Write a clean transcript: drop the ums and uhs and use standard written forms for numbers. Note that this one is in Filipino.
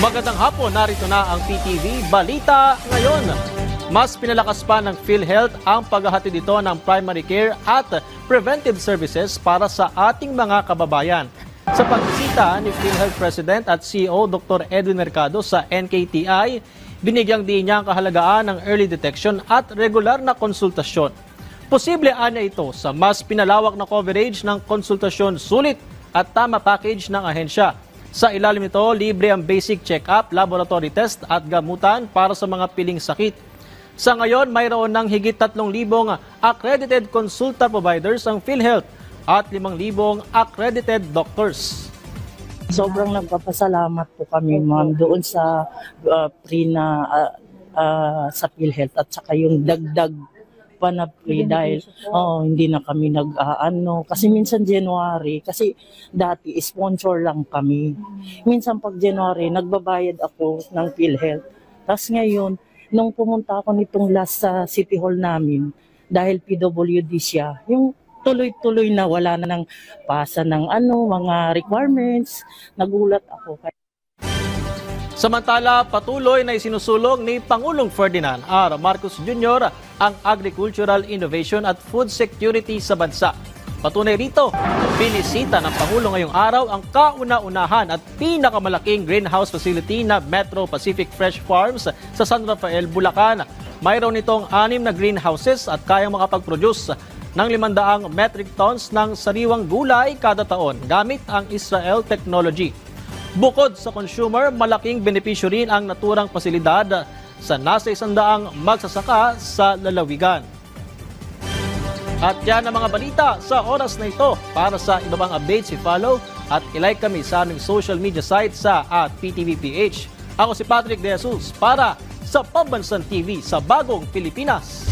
Magandang hapon, narito na ang PTV Balita ngayon. Mas pinalakas pa ng PhilHealth ang paghahatid dito ng primary care at preventive services para sa ating mga kababayan. Sa pagbisita ni PhilHealth President at CEO Dr. Edwin Mercado sa NKTI, binigyang din niya ang kahalagaan ng early detection at regular na konsultasyon. Posible anya ito sa mas pinalawak na coverage ng konsultasyon sulit at tama package ng ahensya. Sa ilalim nito, libre ang basic check-up, laboratory test at gamutan para sa mga piling sakit. Sa ngayon, mayroon ng higit 3,000 accredited consulta providers ang PhilHealth at 5,000 accredited doctors. Sobrang nagpapasalamat po kami, ma'am, doon sa free na sa PhilHealth at saka yung dagdag pa na free dahil hindi na kami kasi minsan January, kasi dati sponsor lang kami. Minsan pag January, nagbabayad ako ng PhilHealth. Tapos ngayon, nung pumunta ako nitong last sa City Hall namin, dahil PWD siya, yung tuloy-tuloy na wala na ng pasa ng mga requirements, nagulat ako. Samantala, patuloy na isinusulong ni Pangulong Ferdinand R. Marcos Jr. ang agricultural innovation at food security sa bansa. Patunay rito, binisita ng Pangulo ngayong araw ang kauna-unahan at pinakamalaking greenhouse facility na Metro Pacific Fresh Farms sa San Rafael, Bulacan. Mayroon itong 6 na greenhouses at kayang makapag-produce ng 500 metric tons ng sariwang gulay kada taon gamit ang Israel technology. Bukod sa consumer, malaking benepisyo rin ang naturang pasilidad sa nasa 100 magsasaka sa lalawigan. At yan ang mga balita sa oras na ito. Para sa iba pang updates, i-follow at ilike kami sa aming social media site sa @PTVPH. Ako si Patrick De Jesus para sa Pambansang TV sa Bagong Pilipinas.